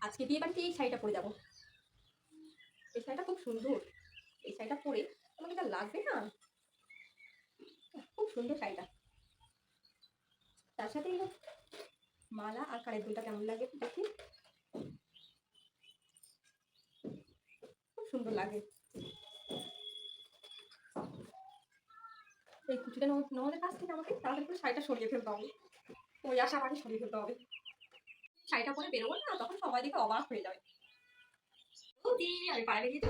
আজকে বিয়ে বাড়িতে এই শাড়িটা পরে যাবো। এই শাড়িটা খুব সুন্দর। এই শাড়িটা পরে আমাকে যা লাগবে না, খুব সুন্দর শাড়িটা। তার সাথে মালা আর কানের দুলটা কেমন লাগে দেখি, খুব সুন্দর লাগে। এই কুচিটা নহলের কাছ থেকে আমাকে তাড়াতাড়ি করে শাড়িটা সরিয়ে ফেলতে হবে। ওই আশা আমাকে সরিয়ে ফেলতে হবে। শাড়িটা পরে বেরোবো না, তখন সবাই দেখে অবাক হয়ে যাবে। আমি পায়ে বেরিয়ে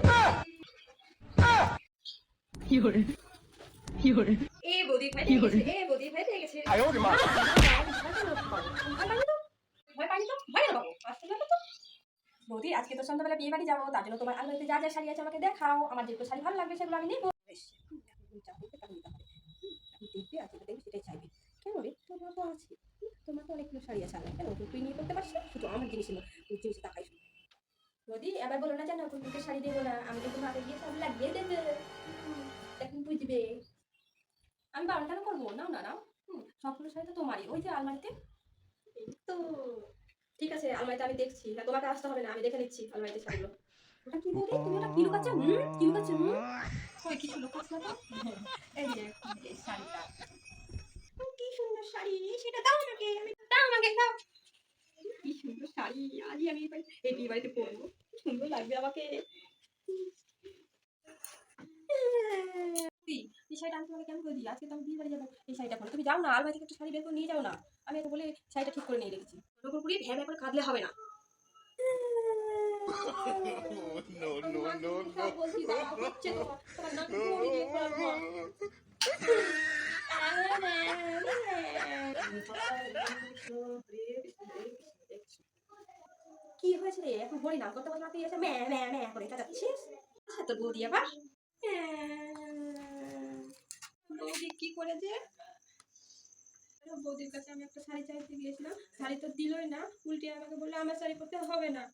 এ বৌদি ভাই এ বৌদি ভাই পেয়ে গেছে। ভয় পাইনি তো, ভয় না বাবু, আসলে তো বৌদি আজকে তো সন্ধ্যাবেলা বিয়ে বাড়ি যাবো, তার জন্য তোমার আলমারিতে যা যা শাড়ি আছে আমাকে দেখাও। আমার যেগুলো শাড়ি ভালো লাগবে সেগুলো আমি নেবো। দেখবে আজকে দেখবে সেটাই চাইবে। কেন রে, তোমার তো আছে, তোমার তো অনেকগুলো শাড়ি আছে, কেন তুই নিয়ে করতে পারছিস? শুধু আমার জিনিস ছিল, তুই জিনিসে তাকাই। বৌদি এবার বলো না, জানো তোমাকে শাড়ি দেবো না, আমি কিন্তু আগে গিয়ে সব লাগিয়ে দেবে। এখন বুঝবে আমি বারণ কেন করবো? নাও না নাও। সবগুলো শাড়ি তো তোমারই, ওই যে আলমারিতে। তো ঠিক আছে, আলমারিতে আমি দেখছি, না তোমাকে আসতে হবে না, আমি দেখে নিচ্ছি আলমারিতে শাড়িগুলো। ওটা কি বৌদি, তুমি ওটা কি লুকাচ্ছ? কি লুকাচ্ছ? ওই কিছু লুকাচ্ছ না তো? এই যে এই শাড়িটা, কি সুন্দর শাড়ি, সেটা দাও আমাকে, আমি দাও আমাকে দাও। কি সুন্দর শাড়ি, আজই আমি এই বিয়ে বাড়িতে পরবো, সুন্দর লাগবে আমাকে। এই শাড়িটা আমি তোমাকে কেন করে দিই? আজকে তো আমি বিয়ে বাড়ি যাবো, এই শাড়িটা পরে তুমি যাও না, আলমারি থেকে একটা শাড়ি বের করে নিয়ে যাও না। আমি এত বলে শাড়িটা ঠিক করে নিয়ে রেখেছি। ওরকম করে ভ্যাঁ ভ্যাঁ করে কাঁদলে হবে না। বলছি দাঁড়াও, হচ্ছে তো, তোমার নাক বড়ি দিয়ে ফেলবো। কি হয়েছে রে, এখন হরি নাম করতে বলতে তুই এসে ম্যা ম্যা ম্যা করে যাচ্ছিস? তোর বৌদি আবার বৌদি কি করেছে? বৌদির কাছে আমি একটা শাড়ি চাইতে গিয়েছিলাম, শাড়ি তো দিলই না, উল্টে আমাকে বললো আমার শাড়ি পরতে হবে না।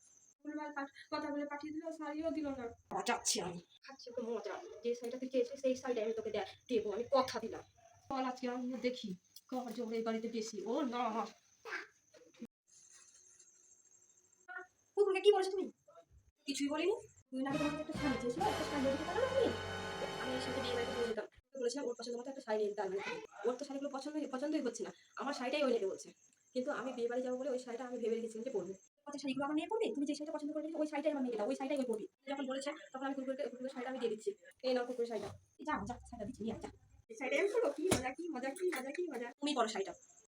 ভুলভাল কথা বলে পাঠিয়ে দিল, শাড়িও দিল না। মজাচ্ছি আমি, খাচ্ছি খুব মজা। যে শাড়িটা তুই চেয়েছিস সেই শাড়িটা আমি তোকে দেবো, আমি কথা দিলাম। চল আজকে আমি দেখি কবার জোর এই বাড়িতে বেশি। ও না, কুকুরকে কি বলেছো তুমি? কিছুই বলিনি। তুই না তোমাকে একটা শাড়ি চেয়েছিল, একটা শাড়ি দিতে পারো না তুমি? আমি এর সাথে বিয়ে বাড়িতে নিয়ে যেতাম, বলেছিলাম ওর পছন্দ মতো একটা শাড়ি নিয়ে দিতে। ওর তো শাড়িগুলো পছন্দই হচ্ছে না, আমার শাড়িটাই ওই নেবে বলছে। কিন্তু আমি বিয়ে বাড়ি যাবো বলে ওই শাড়িটা আমি ভেবে রেখেছিলাম যে পরবো। পথে শাড়িগুলো আমার মেয়ে পরবে, তুমি যে শাড়িটা পছন্দ করে ওই শাড়িটাই আমার মেয়ে দাও, ওই শাড়িটাই ওই পরবি। যখন বলেছে তখন আমি কুকুরের শাড়িটা আমি দিয়ে দিচ্ছি। এই নাও কুকুরের শাড়িটা, যা যা শাড়িটা দিচ্ছি নিয়ে যা। এই শাড়িটা আমি পরবো, কি মজা কি মজা কি মজা কি মজা। তুমি পরো শাড়িটা।